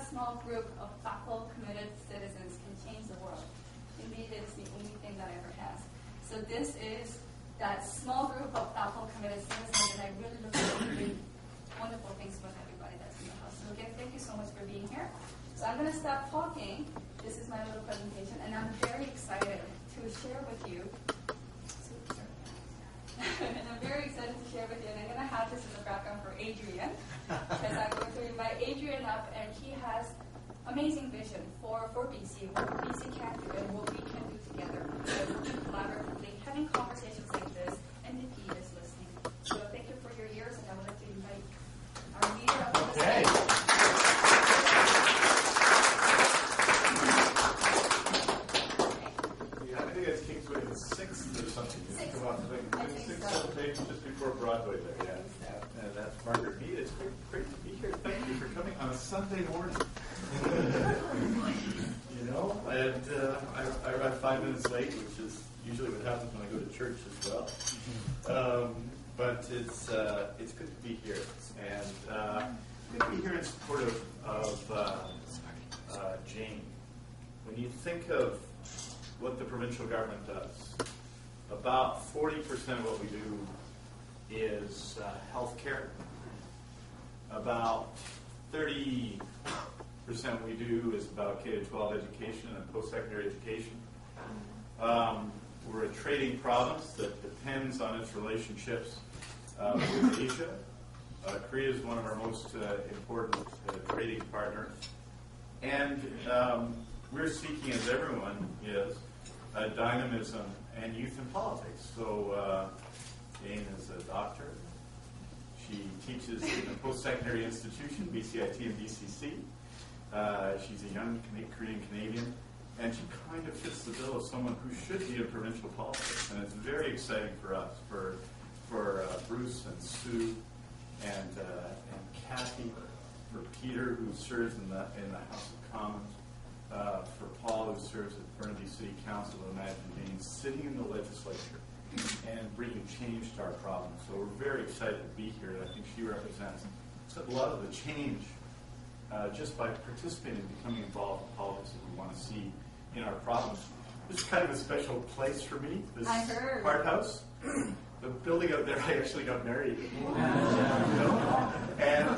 that small group of thoughtful, committed citizens can change the world. Indeed, it is the only thing that ever has. So this is that small group of thoughtful, committed citizens, and I really look forward to doing wonderful things with everybody that's in the house. So again, thank you so much for being here. So I'm going to stop talking. This is my little presentation, and I'm very excited to share with you. And I'm very excited to share with you, and I'm going to have this as a background for Adrian, because I'm going to invite Adrian up, and he has amazing vision for BC, what BC can do, and what we can do together. So working collaboratively, having conversations like this, NDP is listening. So thank you for your ears, and I would like to invite our leader up to the stage. I think it's Kingsway the 6th or something. Come on, I think so. Just before Broadway there, yeah. And that's Margaret Mead. It's great to be here. Thank you for coming on a Sunday morning. You know, and I arrived 5 minutes late, which is usually what happens when I go to church as well. But it's good to be here, and good to be here in support of Jane. When you think of what the provincial government does, about 40% of what we do is health care. About 30% we do is about K-12 education and post-secondary education. We're a trading province that depends on its relationships with Asia. Korea is one of our most important trading partners. And we're seeking, as everyone is, dynamism and youth in politics. So Jane is a doctor. She teaches in a post-secondary institution, BCIT and BCC. She's a young Korean Canadian, and she kind of fits the bill of someone who should be in provincial politics. And it's very exciting for us, for Bruce and Sue and Kathy, for Peter, who serves in the House of Commons, for Paul, who serves at Burnaby City Council. Imagine Jane sitting in the legislature and bringing change to our province. So we're very excited to be here, and I think she represents a lot of the change just by participating and becoming involved in politics that we want to see in our province. This is kind of a special place for me, this Hart House. The building out there, I actually got married in. And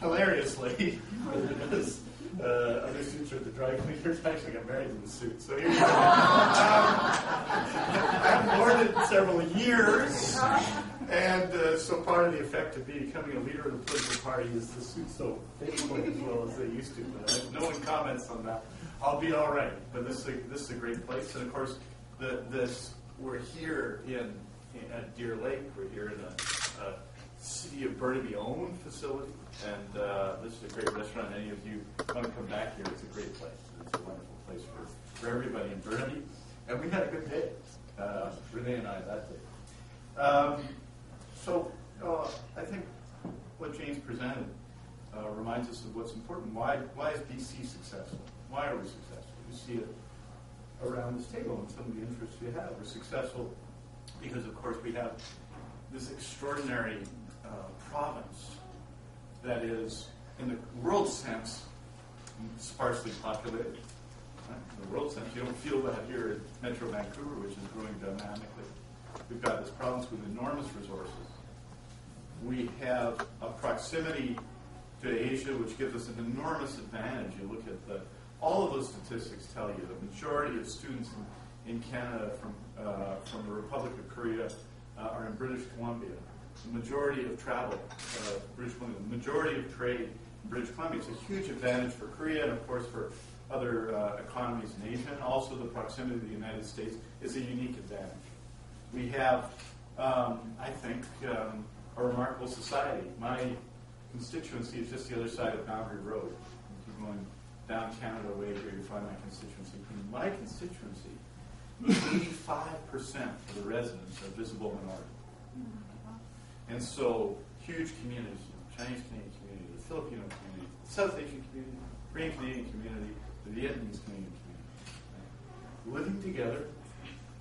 hilariously, because other suits are at the dry cleaners, I actually got married in the suit. So here we go. I've worn it several years, and so part of the effect of becoming a leader of the political party is the suits don't fit quite as well as they used to. But no one comments on that. I'll be all right. But this is a great place, and of course, we're here at Deer Lake. We're here in a City of Burnaby-owned facility, and this is a great restaurant. Any of you want to come back here, it's a great place. It's a wonderful place for everybody in Burnaby. And we had a good day, Renee and I, that day. So I think what Jane's presented reminds us of what's important. Why is BC successful? Why are we successful? You see it around this table and some of the interests we have. We're successful because, of course, we have this extraordinary province that is, in the world sense, sparsely populated. Right? In the world sense, you don't feel that here in Metro Vancouver, which is growing dynamically. We've got this province with enormous resources. We have a proximity to Asia, which gives us an enormous advantage. You look at all of those statistics tell you the majority of students in Canada from the Republic of Korea are in British Columbia. The majority of travel, British Columbia, the majority of trade in British Columbia. It's a huge advantage for Korea and, of course, for other economies in Asia. And also the proximity to the United States is a unique advantage. We have, I think, a remarkable society. My constituency is just the other side of Boundary Road. If you're going down Canada way here, you find my constituency. In my constituency, 85% of the residents are visible minority. And so, huge communities, the Chinese Canadian community, the Filipino community, the South Asian community, Korean Canadian community, the Vietnamese Canadian community. Right? Living together,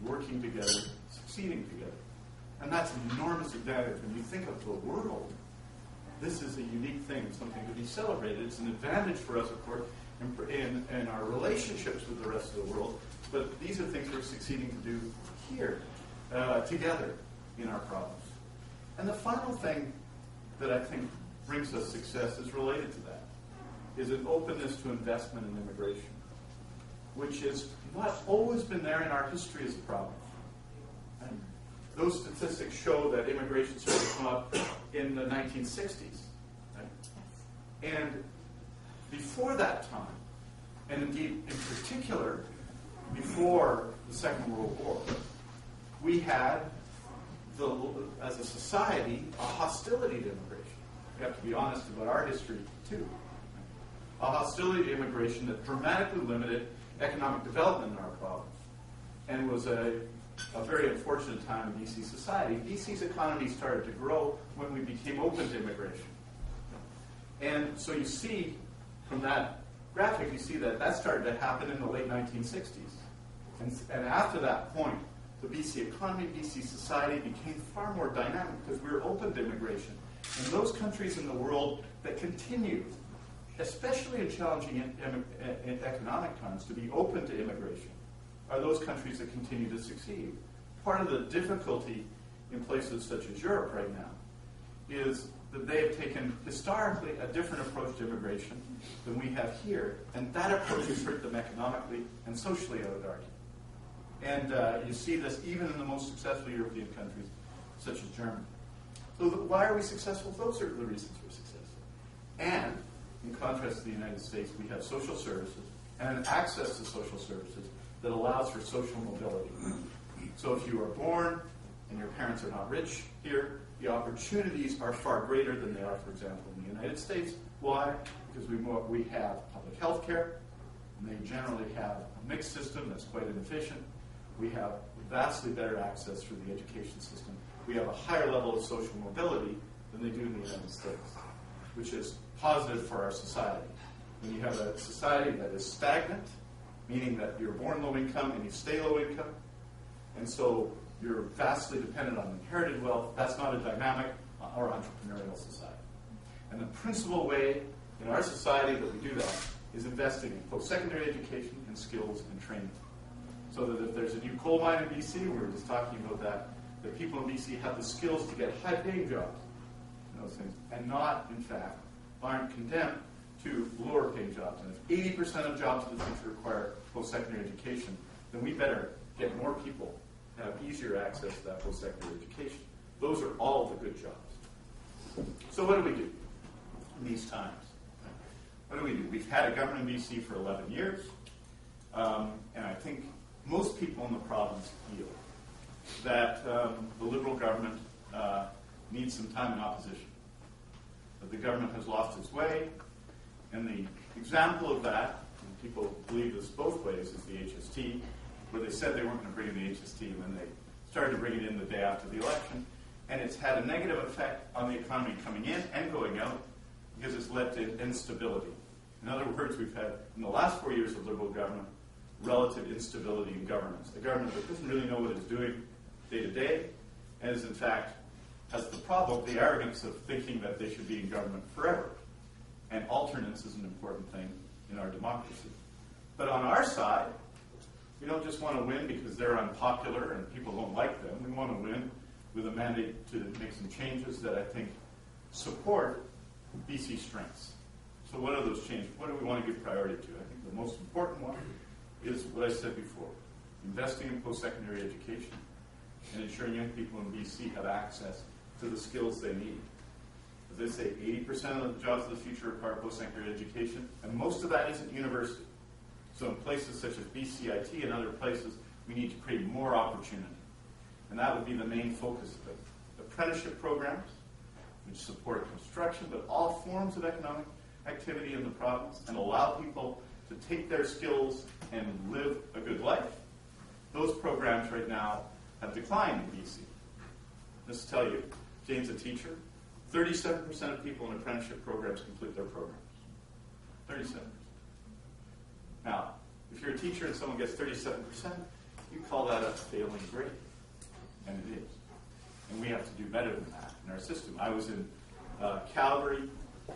working together, succeeding together. And that's an enormous advantage when you think of the world. this is a unique thing, something to be celebrated. It's an advantage for us, of course, in our relationships with the rest of the world. But these are things we're succeeding to do here, together in our province. And the final thing that I think brings us success is related to that, is an openness to investment in immigration, which has not always been there in our history as a province. And those statistics show that immigration started to come up in the 1960s. Right? And before that time, and indeed in particular before the Second World War, we had, as a society, a hostility to immigration. We have to be honest about our history, too. A hostility to immigration that dramatically limited economic development in our province and was a very unfortunate time in BC society. BC's economy started to grow when we became open to immigration. And so you see from that graphic, you see that started to happen in the late 1960s. And after that point, the BC economy, BC society became far more dynamic because we were open to immigration. And those countries in the world that continue, especially in challenging economic times, to be open to immigration, are those countries that continue to succeed. Part of the difficulty in places such as Europe right now is that they have taken historically a different approach to immigration than we have here, and that approach has hurt them economically and socially, I would argue. And you see this even in the most successful European countries, such as Germany. So why are we successful? Those are the reasons we're successful. And in contrast to the United States, we have social services and an access to social services that allows for social mobility. So if you are born and your parents are not rich here, the opportunities are far greater than they are, for example, in the United States. Why? Because we have public health care, and they generally have a mixed system that's quite inefficient. We have vastly better access through the education system. We have a higher level of social mobility than they do in the United States, which is positive for our society. When you have a society that is stagnant, meaning that you're born low income and you stay low income, and so you're vastly dependent on inherited wealth, that's not a dynamic or entrepreneurial society. And the principal way in our society that we do that is investing in post-secondary education and skills and training. So that if there's a new coal mine in BC, we were just talking about that people in BC have the skills to get high-paying jobs and those things, and not, in fact, aren't condemned to lower-paying jobs. And if 80% of jobs in the future require post-secondary education, then we better get more people to have easier access to that post-secondary education. Those are all the good jobs. So what do we do in these times? What do we do? We've had a government in BC for 11 years, and I think most people in the province feel that the Liberal government needs some time in opposition, that the government has lost its way, and the example of that, and people believe this both ways, is the HST, where they said they weren't going to bring in the HST, and then they started to bring it in the day after the election, and it's had a negative effect on the economy coming in and going out because it's led to instability. In other words, we've had, in the last 4 years of Liberal government, relative instability in governance. A government that doesn't really know what it's doing day to day, and is in fact has the problem, the arrogance of thinking that they should be in government forever. And alternance is an important thing in our democracy. But on our side, we don't just want to win because they're unpopular and people don't like them. We want to win with a mandate to make some changes that I think support BC's strengths. So what are those changes? What do we want to give priority to? I think the most important one is what I said before, investing in post-secondary education and ensuring young people in BC have access to the skills they need. As I say, 80% of the jobs of the future require post-secondary education, and most of that isn't university. So in places such as BCIT and other places, we need to create more opportunity. And that would be the main focus of it. Apprenticeship programs, which support construction, but all forms of economic activity in the province, and allow people to take their skills and live a good life. Those programs right now have declined in BC. Just to tell you, Jane's a teacher. 37% of people in apprenticeship programs complete their programs. 37%. Now, if you're a teacher and someone gets 37%, you call that a failing grade. And it is. And we have to do better than that in our system. I was in Calgary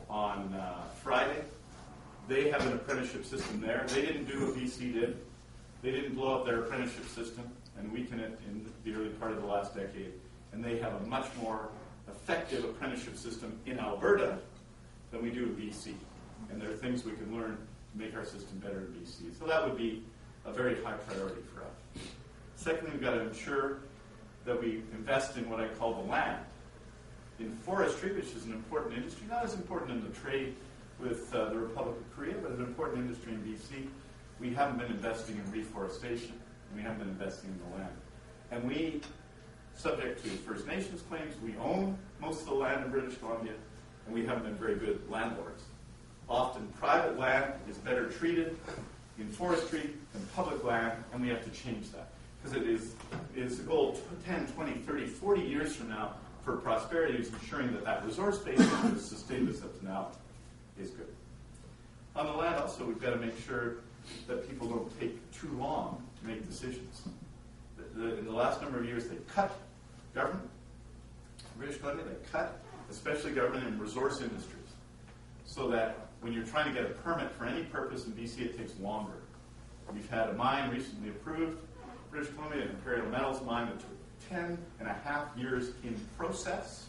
on Friday. They have an apprenticeship system there. They didn't do what BC did. They didn't blow up their apprenticeship system and weaken it in the early part of the last decade. And they have a much more effective apprenticeship system in Alberta than we do in BC. And there are things we can learn to make our system better in BC. So that would be a very high priority for us. Secondly, we've got to ensure that we invest in what I call the land. In forestry, which is an important industry, not as important in the trade with the Republic of Korea, but an important industry in BC, we haven't been investing in reforestation, and we haven't been investing in the land. And we, subject to First Nations claims, we own most of the land in British Columbia, and we haven't been very good landlords. Often private land is better treated in forestry than public land, and we have to change that. Because it is the goal 10, 20, 30, 40 years from now for prosperity is ensuring that that resource base that has sustained us up to now is good. On the land also, we've got to make sure that people don't take too long to make decisions. In the last number of years, they cut government. In British Columbia, they cut, especially government in resource industries, so that when you're trying to get a permit for any purpose in BC, it takes longer. We've had a mine recently approved, British Columbia, an Imperial Metals mine that took 10.5 years in process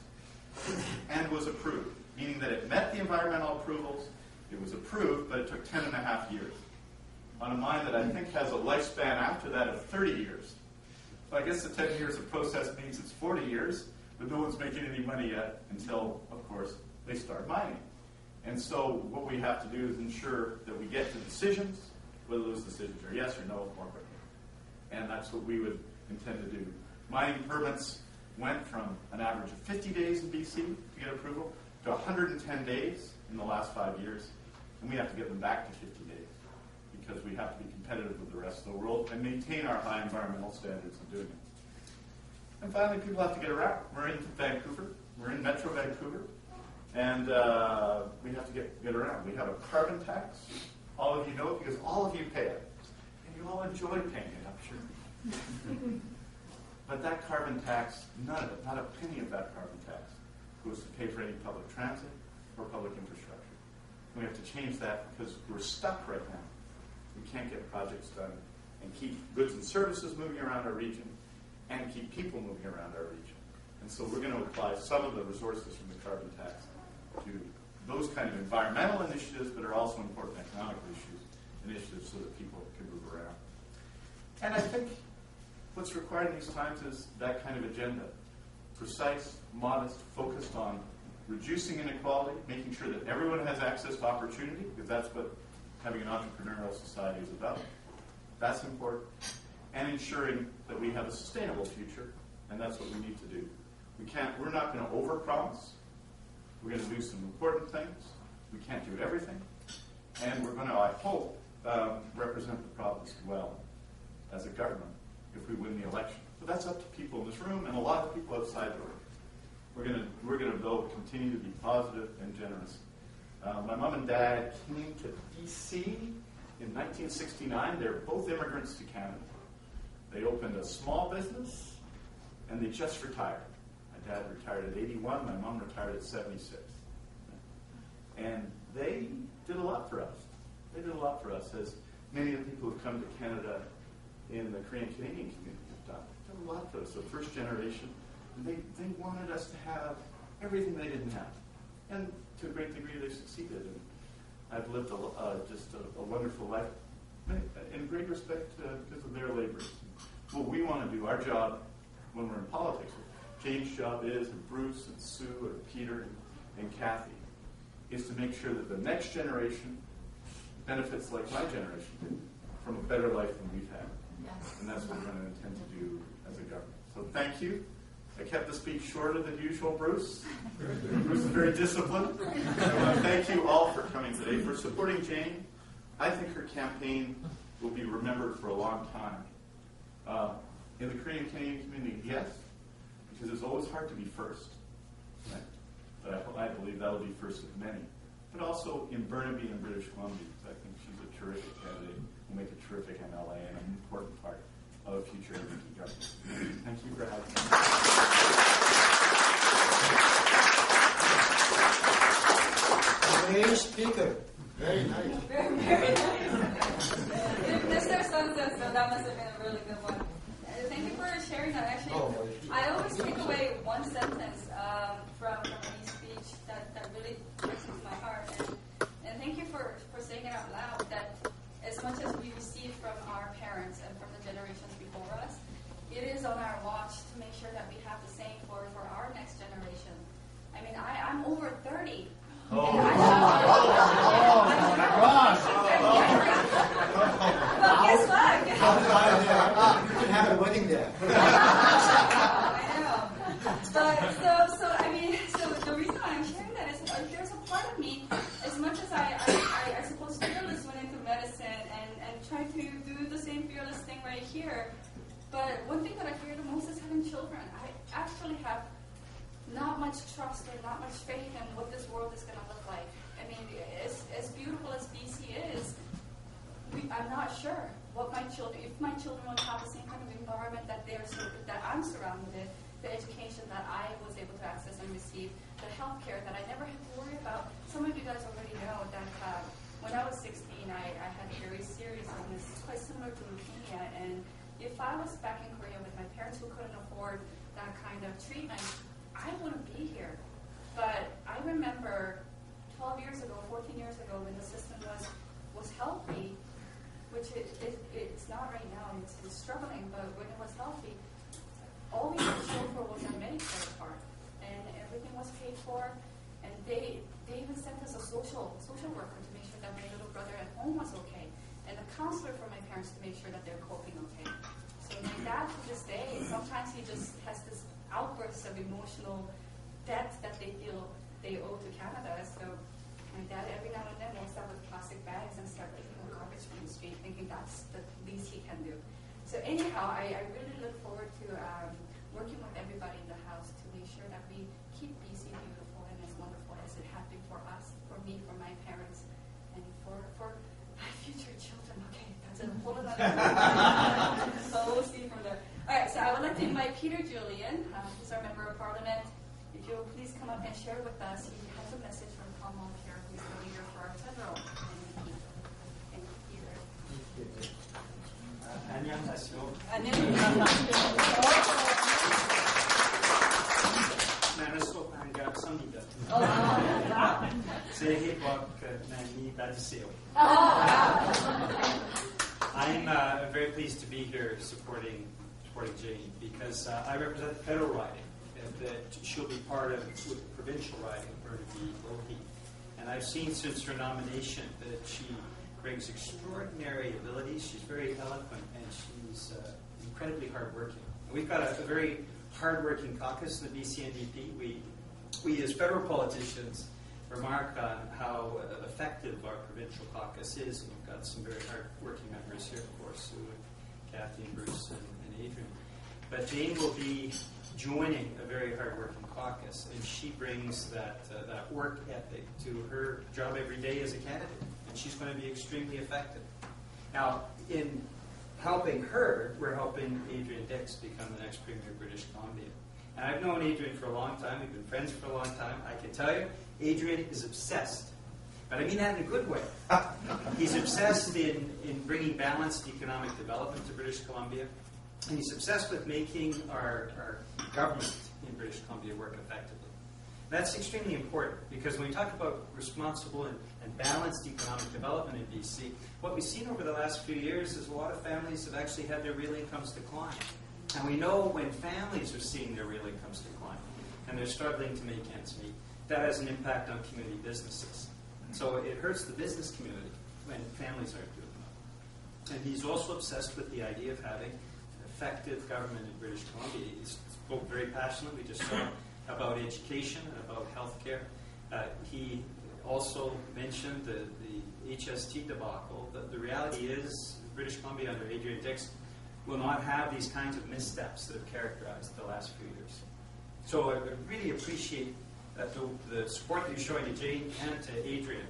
and was approved, meaning that it met the environmental approvals, it was approved, but it took 10.5 years. On a mine that I think has a lifespan after that of 30 years. So I guess the 10 years of process means it's 40 years, but no one's making any money yet until, of course, they start mining. And so what we have to do is ensure that we get to decisions, whether those decisions are yes or no, or quickly. And that's what we would intend to do. Mining permits went from an average of 50 days in BC to get approval to 110 days in the last 5 years. And we have to get them back to 50 days because we have to be competitive with the rest of the world and maintain our high environmental standards in doing it. And finally, people have to get around. We're in Vancouver. We're in Metro Vancouver. And we have to get around. We have a carbon tax. All of you know it because all of you pay it. And you all enjoy paying it, I'm sure. But that carbon tax, none of it, not a penny of that carbon tax, goes to pay for any public transit or public infrastructure. And we have to change that because we're stuck right now. We can't get projects done and keep goods and services moving around our region and keep people moving around our region. And so we're going to apply some of the resources from the carbon tax to those kind of environmental initiatives, but are also important economic initiatives so that people can move around. And I think what's required in these times is that kind of agenda. Precise, modest, focused on reducing inequality, making sure that everyone has access to opportunity, because that's what having an entrepreneurial society is about. That's important. And ensuring that we have a sustainable future, and that's what we need to do. We're not going to overpromise. We're going to do some important things. We can't do everything. And we're going to, I hope, represent the province well as a government if we win the election. But that's up to people in this room and a lot of people outside the room. We're going to though continue to be positive and generous. My mom and dad came to BC in 1969. They're both immigrants to Canada. They opened a small business and they just retired. My dad retired at 81. My mom retired at 76. And they did a lot for us. They did a lot for us, as many of the people who've come to Canada in the Korean Canadian community have done. They did a lot for us. The first generation, they wanted us to have everything they didn't have. And to a great degree, they succeeded. And I've lived just a wonderful life in great respect because of their labors. What we want to do, our job when we're in politics, Jane's job is, and Bruce and Sue and Peter and Kathy, is to make sure that the next generation benefits like my generation did from a better life than we've had. Yes. And that's what we're going to intend to do as a government. So thank you. I kept the speech shorter than usual, Bruce. Bruce is very disciplined. I want to thank you all for coming today, for supporting Jane. I think her campaign will be remembered for a long time. In the Korean Canadian community, yes, because it's always hard to be first. Right? But I believe that will be first of many. But also in Burnaby and British Columbia, because I think she's a terrific candidate, will make a terrific MLA and an important part of future NDP government. Thank you for having me. Great speaker. Very nice. Very, very nice. If Mr. Sun says so, that must have been a really good one. Thank you for sharing that. Actually, I always take away one sentence from any speech that really touches my heart. And thank you for saying it out loud, that as much as we receive from our parents and from the generations before us, it is on our watch to make sure that we have the same for our next generation. I mean, I'm over 30. Oh, and I But guess what? You can have a wedding there. I know. But so the reason why I'm sharing that is there's a part of me, as much as I suppose fearless went into medicine and tried to do the same fearless thing right here. But one thing that I fear the most is having children. I actually have not much trust or not much faith in what this world is going to look like. I mean, as beautiful as BC is, I'm not sure what my children, if my children will have the same kind of environment that I'm surrounded in, the education that I was able to access and receive, the healthcare that I never had to worry about. Some of you guys already know that when I was 16, I had a very serious illness, quite similar to leukemia, and if I was back in Korea with my parents who couldn't afford that kind of treatment, I wouldn't be here. But I remember 12 years ago, 14 years ago, when the system was healthy, which it's not right now, it's struggling, but when it was healthy, all we had to show for was our Medicare card, and everything was paid for, and they even sent us a social worker to make sure that my little brother at home was okay, and a counselor for my parents to make sure that they're coping okay. So my dad, to this day, sometimes he just has this outbursts of emotional debt that they feel they owe to Canada. So my dad every now and then will start with plastic bags and start picking up garbage from the street, thinking that's the least he can do. So anyhow, I really look forward to working with everybody in the House to make sure that we keep BC beautiful and as wonderful as it has been for us, for me, for my parents, and for my future children. Okay, that's a whole other So we'll see from there. All right, so I would like to invite Peter Julian, who's our Member of Parliament. If you'll please come up and share with us. He has a message from Commonwealth here, who's the leader for our federal NDP. Thank you, Peter. 안녕하세요. 나는 속 반갑습니다. 새해 복 많이 받으세요. I'm very pleased to be here supporting Jane because I represent the federal riding. That she'll be part of the provincial riding of Burnaby Logie. And I've seen since her nomination that she brings extraordinary abilities. She's very eloquent and she's incredibly hardworking. And we've got a very hardworking caucus in the BC NDP. We as federal politicians remark on how effective our provincial caucus is. And we've got some very hardworking members here, of course, Sue and Kathy and Bruce and Adrian. But Jane will be joining a very hardworking caucus, and she brings that work ethic to her job every day as a candidate, and she's going to be extremely effective. Now, in helping her, we're helping Adrian Dix become the next Premier of British Columbia. And I've known Adrian for a long time. We've been friends for a long time. I can tell you, Adrian is obsessed. But I mean that in a good way. He's obsessed in bringing balanced economic development to British Columbia. And he's obsessed with making our government in British Columbia work effectively. That's extremely important because when we talk about responsible and balanced economic development in BC, what we've seen over the last few years is a lot of families have actually had their real incomes decline. And we know when families are seeing their real incomes decline and they're struggling to make ends meet, that has an impact on community businesses. So it hurts the business community when families aren't doing well. And he's also obsessed with the idea of having effective government in British Columbia. He spoke very passionately just about education and about healthcare. He also mentioned the HST debacle. The reality is British Columbia under Adrian Dix will not have these kinds of missteps that have characterized the last few years. So I really appreciate the support that you're showing to Jane and to Adrian.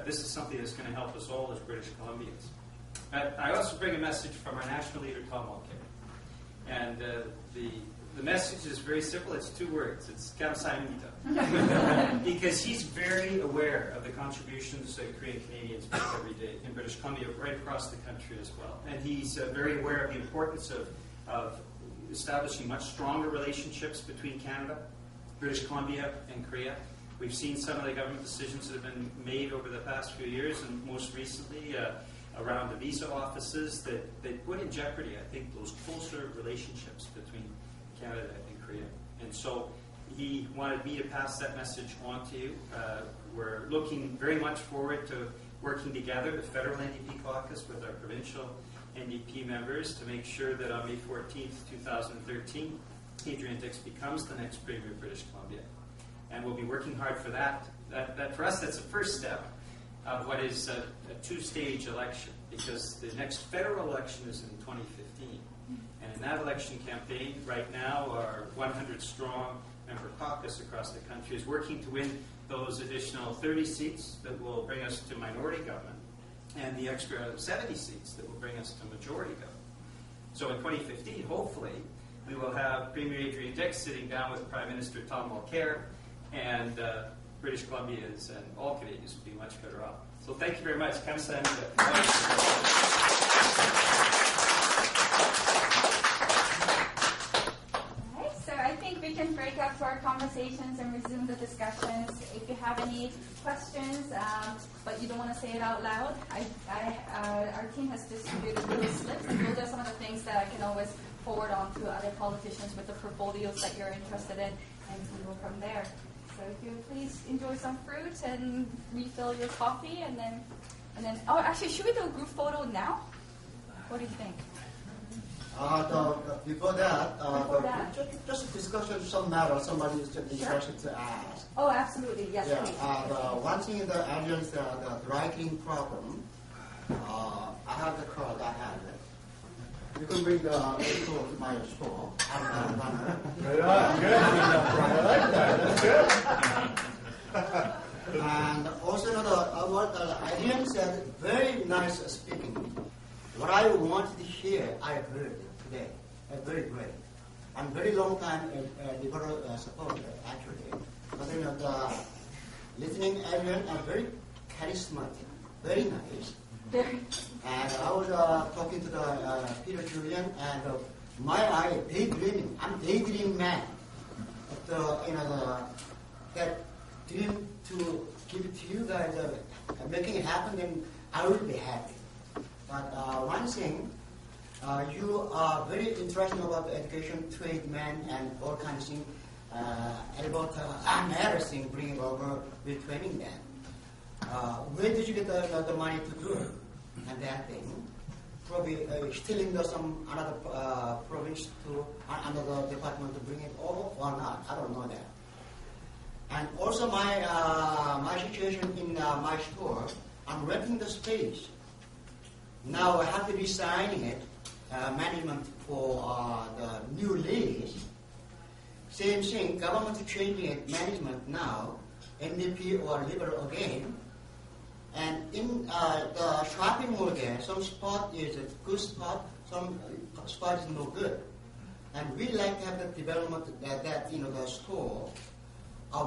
This is something that's going to help us all as British Columbians. I also bring a message from our national leader, Tom Mulcahy. And the the message is very simple. It's 2 words. It's Kamsahamnida. Because he's very aware of the contributions that Korean Canadians make every day in British Columbia, right across the country as well. And he's very aware of the importance of establishing much stronger relationships between Canada, British Columbia, and Korea. We've seen some of the government decisions that have been made over the past few years, and most recently around the visa offices that they put in jeopardy, I think, those closer relationships between Canada and Korea. And so he wanted me to pass that message on to you. We're looking very much forward to working together, the federal NDP caucus, with our provincial NDP members to make sure that on May 14th, 2013, Adrian Dix becomes the next Premier of British Columbia. And we'll be working hard for that. That for us, that's the first step of what is a 2-stage election, because the next federal election is in 2015. And in that election campaign, right now, our 100-strong member caucus across the country is working to win those additional 30 seats that will bring us to minority government, and the extra 70 seats that will bring us to majority government. So in 2015, hopefully, we will have Premier Adrian Dix sitting down with Prime Minister Tom Mulcair, and British Columbians and all Canadians will be much better off. So thank you very much. Kamsahamnida. So I think we can break up to our conversations and resume the discussions. If you have any questions, but you don't want to say it out loud, our team has distributed little slips, and those are some of the things that I can always forward on to other politicians with the portfolios that you're interested in, and we can go from there. So if you please enjoy some fruit and refill your coffee, and then, oh, actually, should we do a group photo now? What do you think? Before that, just discussion some matter. Somebody is just interested to ask. Oh, absolutely. Yes, yeah, please. The one thing in the audience, the dry cleaning problem. I have the card. I have it. You can bring the store to my store. Right on. Good. I like that. That's good. And also, what Adrian said, very nice speaking. What I wanted to hear, I heard today. Very great. I'm very long time liberal supporter, actually. But the listening Adrian are very charismatic, very nice. And I was talking to the Peter Julian, and my daydreaming. I'm daydream man. That dream to give it to you guys, making it happen, then I will be happy. But one thing, you are very interested about education, trade man, and all kinds of things. About embarrassing bringing over with training them. Where did you get the money to do it? And that thing, probably stealing some another province to another department to bring it over or not. I don't know that. And also my situation in my store, I'm renting the space. Now I have to be signing it, management for the new lease. Same thing, government changing it, management now, NDP or Liberal again. And in the shopping mall there, some spot is a good spot, some spot is no good. And we like to have the development that the store,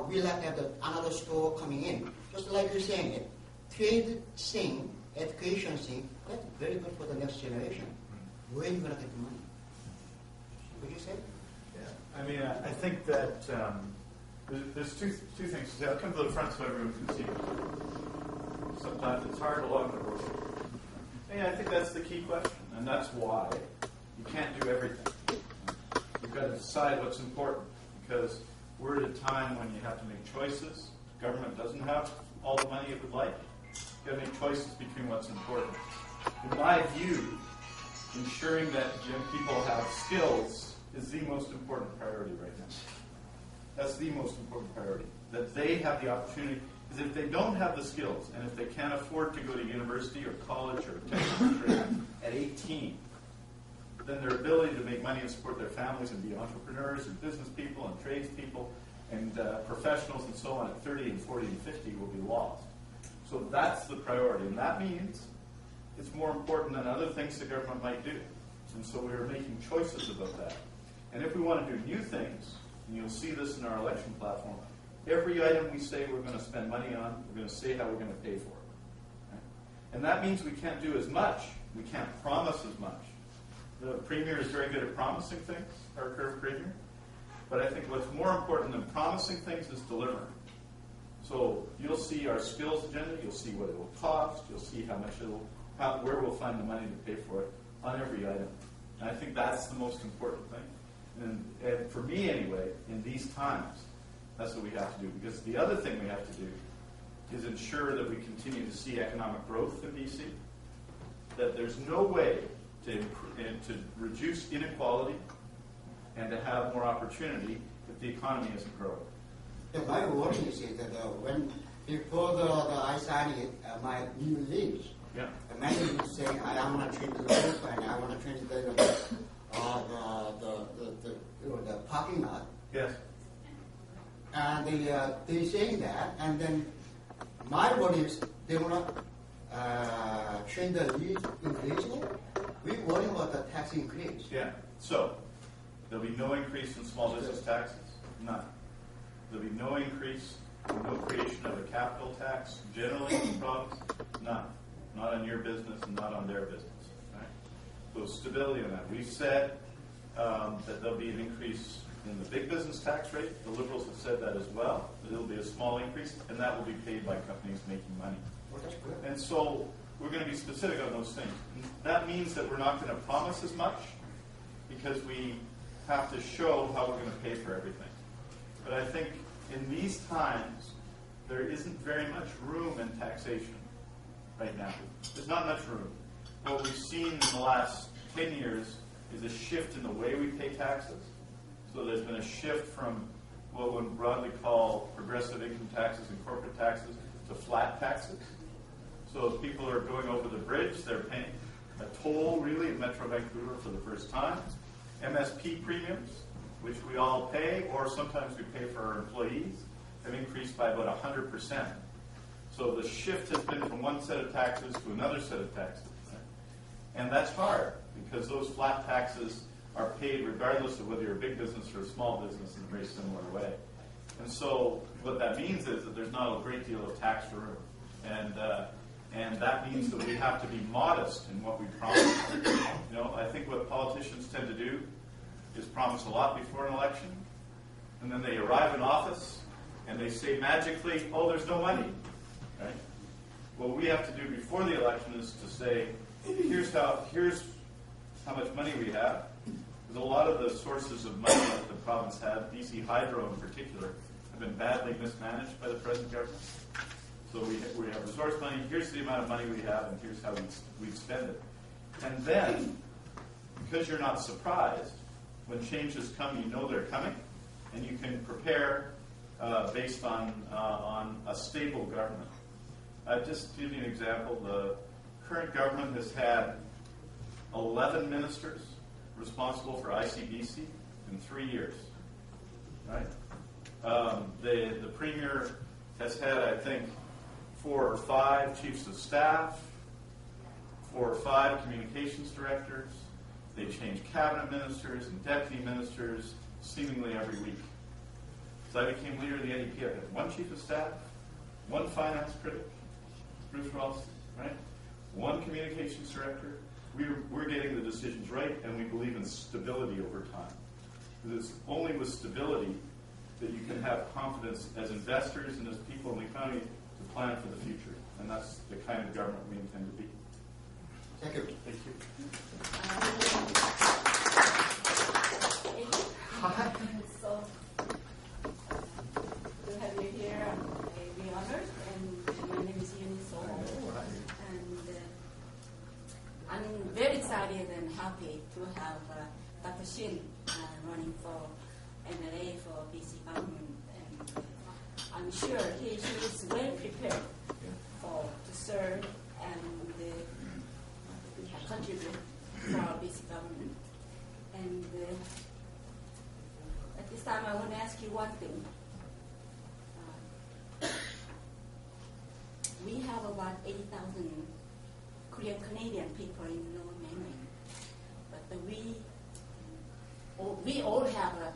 we like to have another store coming in. Just like you're saying it, trade thing, education thing, that's very good for the next generation. Where are you going to get the money? Would you say? Yeah. I mean, I think that there's two things to say. I'll come to the front so everyone can see. Sometimes it's hard along the road. And I think that's the key question, and that's why you can't do everything. You've got to decide what's important, because we're at a time when you have to make choices. Government doesn't have all the money it would like. You've got to make choices between what's important. In my view, ensuring that young people have skills is the most important priority right now. That's the most important priority. That they have the opportunity, because if they don't have the skills, and if they can't afford to go to university or college or technical trade at 18, then their ability to make money and support their families and be entrepreneurs and business people and tradespeople and professionals and so on at 30 and 40 and 50 will be lost. So that's the priority, and that means it's more important than other things the government might do. And so we are making choices about that. And if we want to do new things, and you'll see this in our election platform, every item we say we're going to spend money on, we're going to say how we're going to pay for it. Right? And that means we can't do as much. We can't promise as much. The Premier is very good at promising things, our current Premier. But I think what's more important than promising things is delivering. So you'll see our skills agenda, you'll see what it will cost, you'll see how much where we'll find the money to pay for it on every item. And I think that's the most important thing. And for me anyway, in these times, that's what we have to do. Because the other thing we have to do is ensure that we continue to see economic growth in BC, that there's no way to reduce inequality and to have more opportunity if the economy isn't growing. Yeah, my worry is that when before I signed it, my new lease, many people saying I want to change the roof and I want to change the parking lot. Yes. And they saying that, and then my worry is they want to change the lease increase. We worry about the tax increase. Yeah. So there'll be no increase in small business taxes. None. There'll be no increase, no creation of a capital tax generally in the province. None. Not on your business and not on their business. Right? So stability on that. We've said that there'll be an increase in the big business tax rate. The Liberals have said that as well. That it'll be a small increase, and that will be paid by companies making money. Well, that's good. And so we're going to be specific on those things. That means that we're not going to promise as much because we have to show how we're going to pay for everything. But I think in these times, there isn't very much room in taxation right now. There's not much room. What we've seen in the last 10 years is a shift in the way we pay taxes. So there's been a shift from what we broadly call progressive income taxes and corporate taxes to flat taxes. So if people are going over the bridge, they're paying a toll, really, in Metro Vancouver for the first time. MSP premiums, which we all pay, or sometimes we pay for our employees, have increased by about 100%. So the shift has been from one set of taxes to another set of taxes. Right? And that's hard, because those flat taxes are paid regardless of whether you're a big business or a small business in a very similar way. And so what that means is that there's not a great deal of tax room. And that means that we have to be modest in what we promise. You know, I think what politicians tend to do is promise a lot before an election, and then they arrive in office and they say magically, oh, there's no money. Right? What we have to do before the election is to say, here's how much money we have. Because a lot of the sources of money that the province had, BC Hydro in particular, have been badly mismanaged by the present government. So we have resource money, here's the amount of money we have, and here's how we'd spend it. And then, because you're not surprised, when changes come, you know they're coming, and you can prepare based on a stable government. Just to give you an example, the current government has had 11 ministers responsible for ICBC in 3 years. Right? The Premier has had, I think, 4 or 5 chiefs of staff, 4 or 5 communications directors. They change cabinet ministers and deputy ministers seemingly every week. So I became leader of the NDP. I had 1 chief of staff, 1 finance critic, Bruce Ralston, right? 1 communications director. We're getting the decisions right, and we believe in stability over time. Because it's only with stability that you can have confidence as investors and as people in the economy to plan for the future. And that's the kind of government we intend to be. Thank you. Thank you. So, to have you here, I'm really honored. And my name is Yuni So. And I'm very excited and happy to have Dr. Shin running for MLA for BC government. And I'm sure he is well prepared to serve and contribute for our BC government. And at this time, I want to ask you one thing. We have about 80,000 Korean Canadian people in Lower Mainland, but we we all have a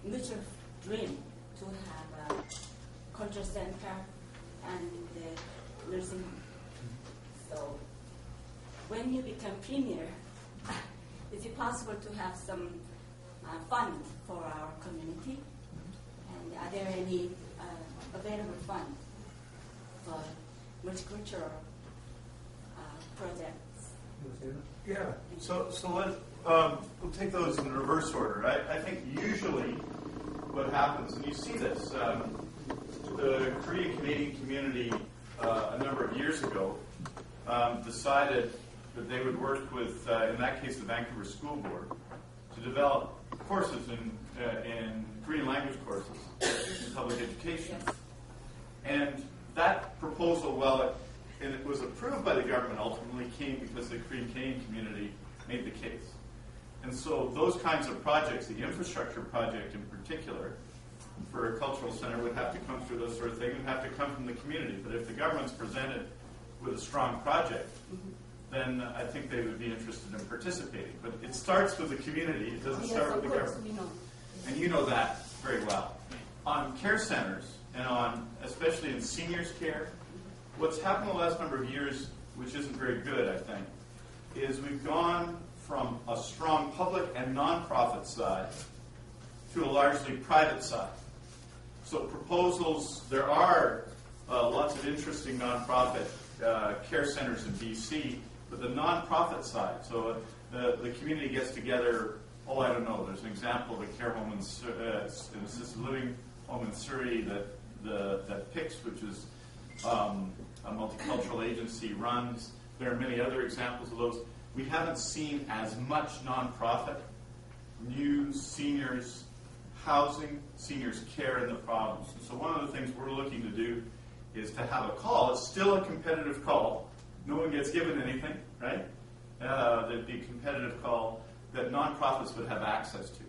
mutual dream to have a cultural center and nursing home. So when you become premier, is it possible to have some fund for our community? And are there any available funds for multicultural projects? Yeah. So we'll take those in reverse order. I think usually what happens, and you see this, the Korean Canadian community a number of years ago decided that they would work with, in that case, the Vancouver School Board, to develop courses in Korean language courses in public education. Yes. And that proposal, and it was approved by the government, ultimately came because the Korean Canadian community made the case. And so those kinds of projects, the infrastructure project in particular, for a cultural center would have to come through those sort of things and have to come from the community. But if the government's presented with a strong project, then I think they would be interested in participating. But it starts with the community. It doesn't start with the government. We know. And you know that very well. On care centers, and especially in seniors care, what's happened the last number of years, which isn't very good, I think, is we've gone from a strong public and nonprofit side to a largely private side. So proposals, there are lots of interesting nonprofit care centers in BC, but the nonprofit side, so the community gets together, I don't know, there's an example of a care home in an assisted living home in Surrey that PICS, which is a multicultural agency, runs. There are many other examples of those. We haven't seen as much nonprofit, new seniors housing, seniors care in the province. And so one of the things we're looking to do is to have a call. It's still a competitive call. No one gets given anything, right? There'd be a competitive call that nonprofits would have access to.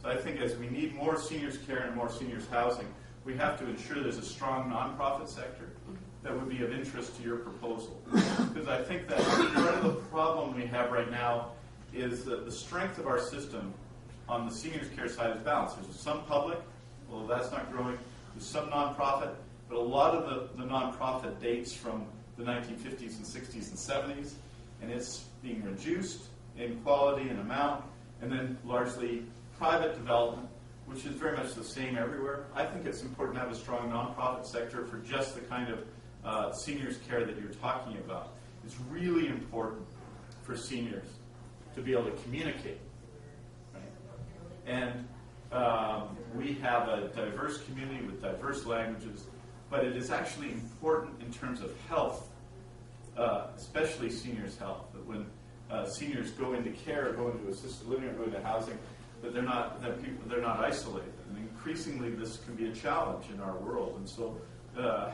So I think as we need more seniors care and more seniors housing, we have to ensure there's a strong nonprofit sector that would be of interest to your proposal. Because I think that part of the problem we have right now is that the strength of our system on the seniors care side is balanced. There's some public, well, that's not growing. There's some nonprofit, but a lot of the nonprofit dates from the 1950s and 60s and 70s, and it's being reduced in quality and amount, and then largely private development, which is very much the same everywhere. I think it's important to have a strong nonprofit sector for just the kind of seniors care that you're talking about. It's really important for seniors to be able to communicate. Right? And we have a diverse community with diverse languages, but it is actually important in terms of health, especially seniors' health, that when seniors go into care, or go into assisted living, or go into housing, that they're not isolated. And increasingly, this can be a challenge in our world. And so,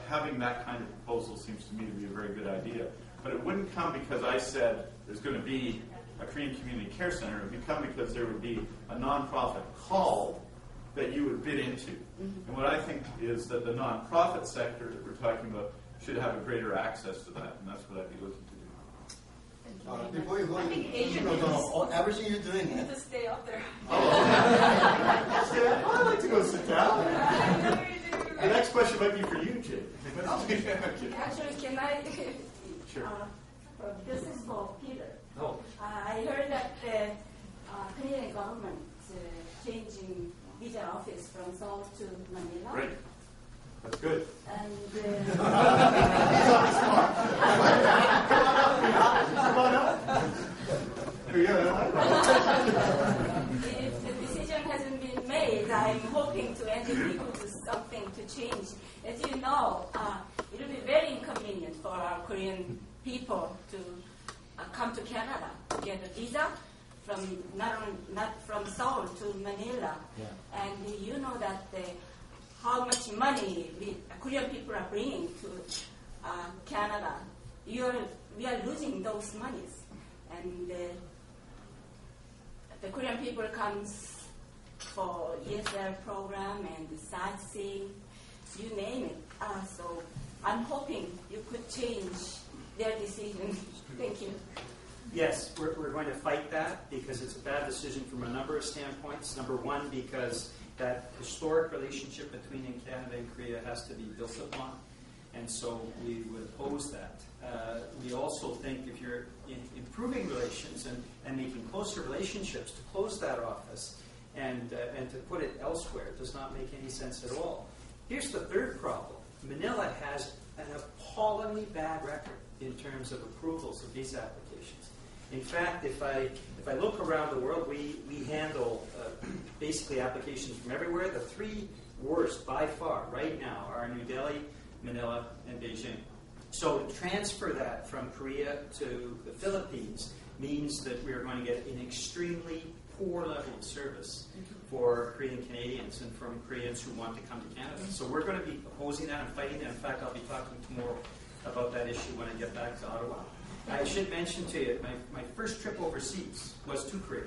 having that kind of proposal seems to me to be a very good idea. But it wouldn't come because I said there's going to be a Korean Community Care Center. It would come because there would be a nonprofit call that you would bid into. Mm-hmm. And what I think is that the nonprofit sector that we're talking about should have a greater access to that, and that's what I'd be looking to do. Before you go, I think Asian everything you're doing. You have to stay up there. I'd like to go sit down. I know you do. The next question might be for you, Jay. Actually, can I? Sure. This is for Peter. Oh. I heard that the Canadian government changing visa office from Seoul to Manila. Great. That's good. And Come on up. if the decision hasn't been made, I'm hoping to NDP could do something to change. As you know, it will be very inconvenient for our Korean people to come to Canada to get a visa from not from Seoul to Manila. Yeah. And you know that how much money Korean people are bringing to Canada. We are losing those monies, and the Korean people comes for ESL program and sightseeing, you name it. So I'm hoping you could change their decision. Thank you. Yes, we're going to fight that because it's a bad decision from a number of standpoints. Number one, because that historic relationship between Canada and Korea has to be built upon, and so we would oppose that. We also think if you're improving relations and making closer relationships, to close that office and to put it elsewhere does not make any sense at all. Here's the third problem. Manila has an appallingly bad record in terms of approvals of visa applications. In fact, if I look around the world, we handle basically applications from everywhere. The three worst by far right now are New Delhi, Manila, and Beijing. So to transfer that from Korea to the Philippines means that we are going to get an extremely poor level of service for Korean Canadians and from Koreans who want to come to Canada. So we're going to be opposing that and fighting that. In fact, I'll be talking tomorrow about that issue when I get back to Ottawa. I should mention to you, my first trip overseas was to Korea.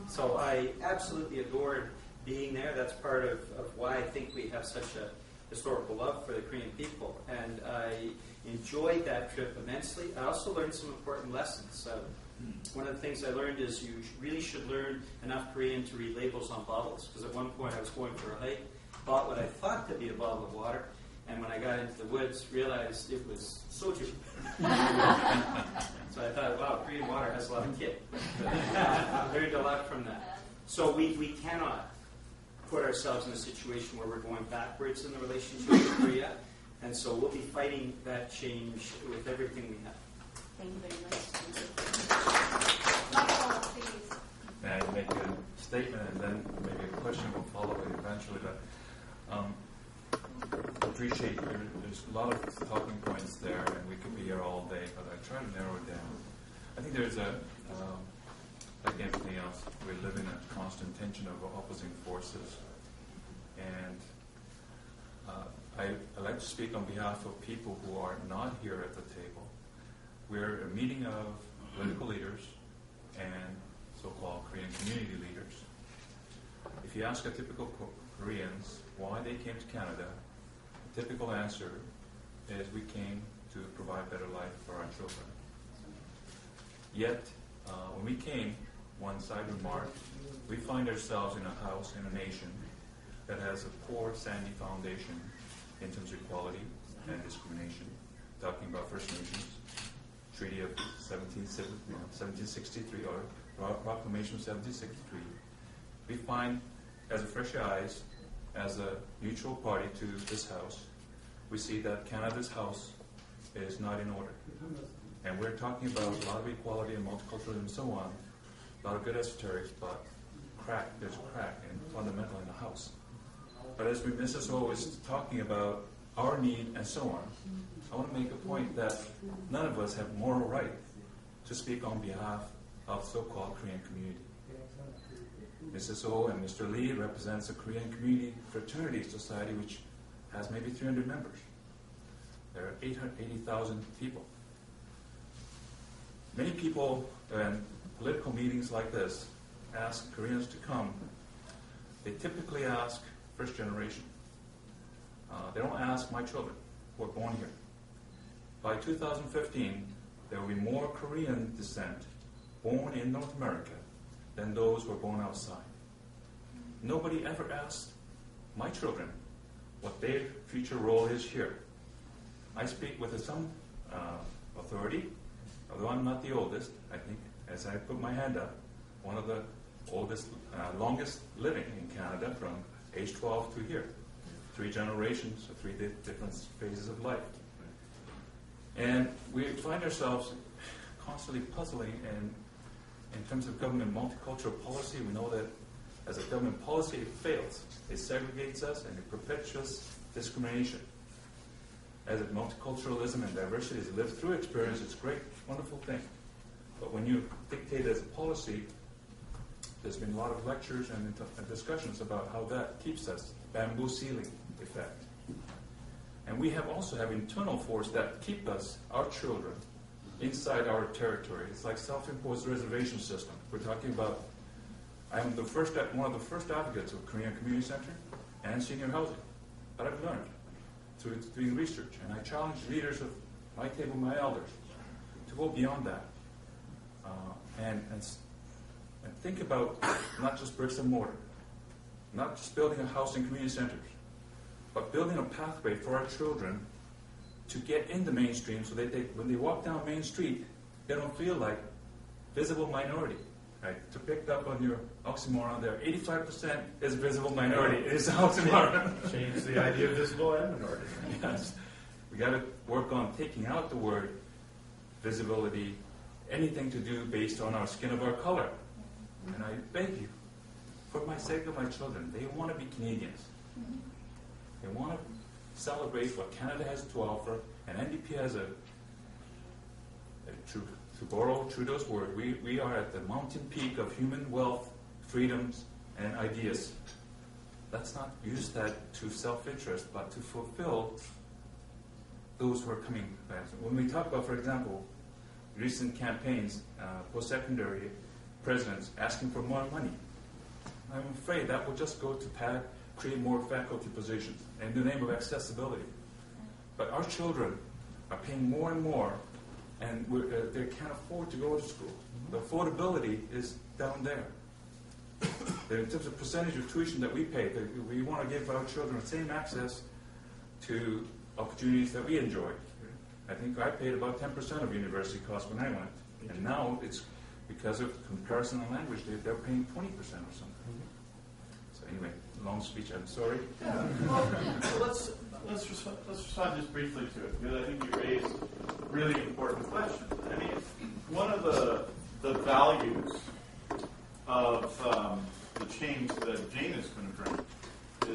So I absolutely adored being there. That's part of why I think we have such a historical love for the Korean people. And I enjoyed that trip immensely. I also learned some important lessons. One of the things I learned is you really should learn enough Korean to read labels on bottles. Because at one point I was going for a hike, bought what I thought to be a bottle of water, and when I got into the woods, realized it was soju. So I thought, wow, Korean water has a lot of kick. I learned a lot from that. So we cannot put ourselves in a situation where we're going backwards in the relationship with Korea. And so we'll be fighting that change with everything we have. Thank you very much. Michael, please. May I make a statement and then maybe a question will follow it eventually. But appreciate there's a lot of talking points there, and we could be here all day. But I try to narrow it down. I think there's like everything else, we live in a constant tension of opposing forces, and I like to speak on behalf of people who are not here at the table. We're a meeting of political leaders and so-called Korean community leaders. If you ask a typical Koreans why they came to Canada, the typical answer is we came to provide better life for our children. Yet, when we came, one side remarked, we find ourselves in a house in a nation that has a poor, sandy foundation in terms of equality and discrimination. Talking about First Nations, Treaty of 1763, or Proclamation of 1763. We find, as a fresh eyes, as a neutral party to this House, we see that Canada's House is not in order. And we're talking about a lot of equality and multiculturalism and so on, a lot of good esoterics, but there's a crack and fundamental in the House. But as Mrs. O is talking about our need and so on, I want to make a point that none of us have moral right to speak on behalf of so-called Korean community. Mrs. O and Mr. Lee represents a Korean community fraternity society which has maybe 300 members. There are 880,000 people. Many people in political meetings like this ask Koreans to come. They typically ask first generation. They don't ask my children who are born here. By 2015, there will be more Korean descent born in North America than those who are born outside. Nobody ever asked my children what their future role is here. I speak with some authority, although I'm not the oldest. I think, as I put my hand up, one of the oldest, longest living in Canada from age 12 to here. 3 generations, or 3 different phases of life. And we find ourselves constantly puzzling, and in terms of government multicultural policy, we know that as a government policy, it fails. It segregates us and it perpetuates discrimination. As a multiculturalism and diversity is a lived-through experience, it's a great, wonderful thing. But when you dictate as a policy, there's been a lot of lectures and discussions about how that keeps us, bamboo ceiling effect. And we also have internal force that keep us, our children, inside our territory. It's like self-imposed reservation system. We're talking about, I'm one of the first advocates of Korean Community Center and senior housing. But I've learned through doing research. And I challenge leaders of my table, my elders, to go beyond that. And think about not just bricks and mortar, not just building a house in community centers, but building a pathway for our children to get in the mainstream so that when they walk down Main Street, they don't feel like visible minority. Right? To pick up on your oxymoron there, 85% is visible minority. It is oxymoron. Change the idea of visible and minority. Yes. We got to work on taking out the word visibility, anything to do based on our skin of our color. And I beg you, for my sake of my children, they want to be Canadians. They want to celebrate what Canada has to offer, and NDP has to borrow Trudeau's word, we are at the mountain peak of human wealth, freedoms, and ideas. Let's not use that to self-interest, but to fulfill those who are coming. When we talk about, for example, recent campaigns, post-secondary presidents asking for more money, I'm afraid that will just go to create more faculty positions in the name of accessibility. But our children are paying more and more, and they can't afford to go to school. The affordability is down there. In terms of percentage of tuition that we pay, we want to give our children the same access to opportunities that we enjoy. I think I paid about 10% of university costs when I went, and now it's because of comparison and language, they're paying 20% or something. So anyway, long speech, I'm sorry. Yeah. Well, let's respond just briefly to it, because I think you raised really important questions. I mean, one of the values of the change that Jane is going to bring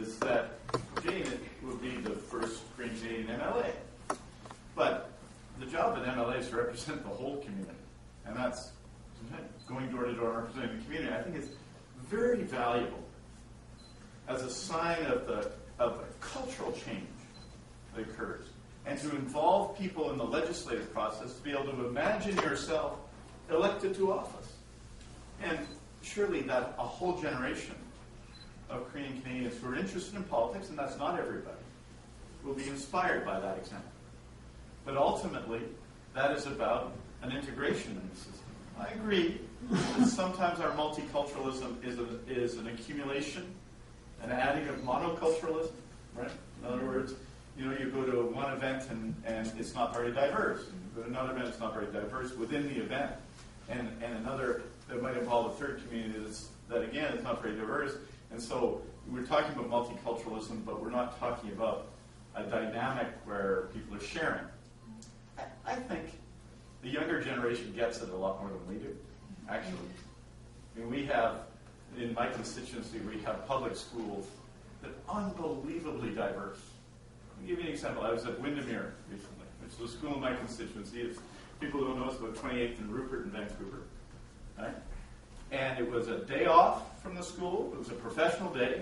is that Jane will be the first Green Canadian MLA. But the job of an MLA is to represent the whole community, and that's going door to door and representing the community. I think it's very valuable as a sign of the cultural change that occurs, and to involve people in the legislative process to be able to imagine yourself elected to office. And surely that a whole generation of Korean Canadians who are interested in politics, and that's not everybody, will be inspired by that example. But ultimately, that is about an integration in the system. I agree that sometimes our multiculturalism is an accumulation, an adding of monoculturalism, right? In other words, you go to one event and it's not very diverse. And you go to another event, it's not very diverse within the event. And another that might involve a third community that again, is not very diverse. And so we're talking about multiculturalism, but we're not talking about a dynamic where people are sharing. I think the younger generation gets it a lot more than we do, actually. I mean, we have, in my constituency, we have public schools that are unbelievably diverse. I'll give you an example. I was at Windermere recently, which is a school in my constituency. It's, people who don't know, it's about 28th and Rupert in Vancouver. Right? And it was a day off from the school. It was a professional day.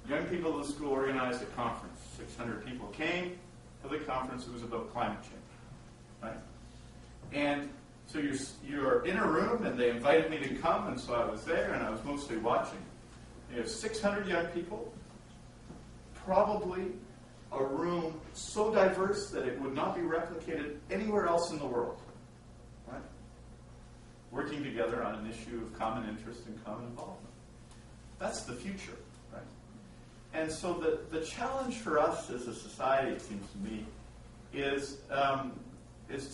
Young people of the school organized a conference. 600 people came to the conference. It was about climate change. Right? And so you're in a room, and they invited me to come, and so I was there, and I was mostly watching. You have 600 young people, probably a room so diverse that it would not be replicated anywhere else in the world. Right? Working together on an issue of common interest and common involvement. That's the future. Right? And so the challenge for us as a society, it seems to me, is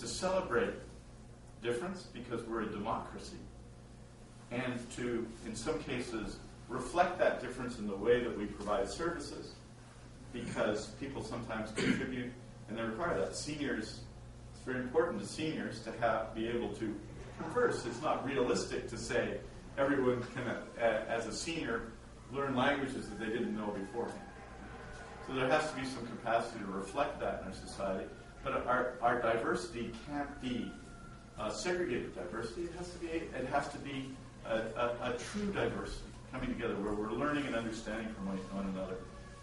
to celebrate difference because we're a democracy, and to, in some cases, reflect that difference in the way that we provide services, because people sometimes contribute and they require that. Seniors, it's very important to seniors to be able to converse. It's not realistic to say everyone can, as a senior, learn languages that they didn't know beforehand. So there has to be some capacity to reflect that in our society. But our diversity can't be segregated diversity. It has to be a true diversity coming together where we're learning and understanding from one another.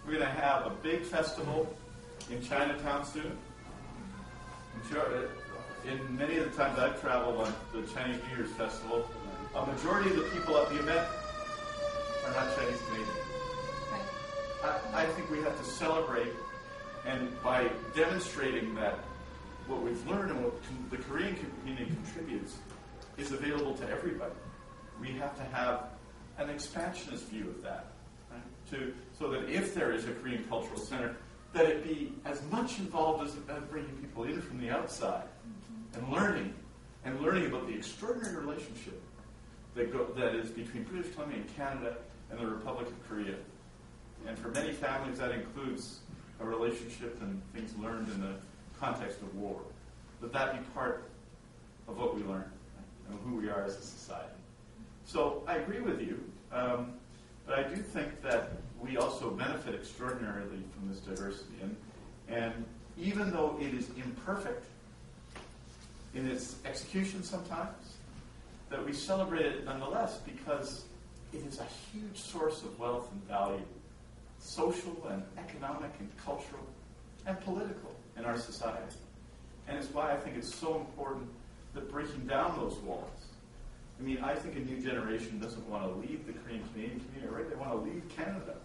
We're going to have a big festival in Chinatown soon. In many of the times I've traveled on the Chinese New Year's Festival, a majority of the people at the event are not Chinese Canadians. I think we have to celebrate, and by demonstrating that what we've learned and what the Korean community contributes, is available to everybody. We have to have an expansionist view of that, right? So that if there is a Korean Cultural Center, that it be as much involved as bringing people in from the outside and learning about the extraordinary relationship that is between British Columbia and Canada and the Republic of Korea. And for many families, that includes a relationship and things learned in the context of war. That be part of what we learn, right? And who we are as a society. So I agree with you, but I do think that we also benefit extraordinarily from this diversity. And even though it is imperfect in its execution sometimes, that we celebrate it nonetheless because it is a huge source of wealth and value, social and economic and cultural and political in our society. And it's why I think it's so important that breaking down those walls. I mean, I think a new generation doesn't want to leave the Korean-Canadian community, right? They want to leave Canada.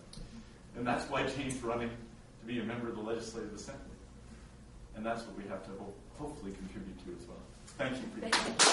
And that's why Jane's running to be a member of the Legislative Assembly. And that's what we have to hopefully contribute to as well. Thank you for your time.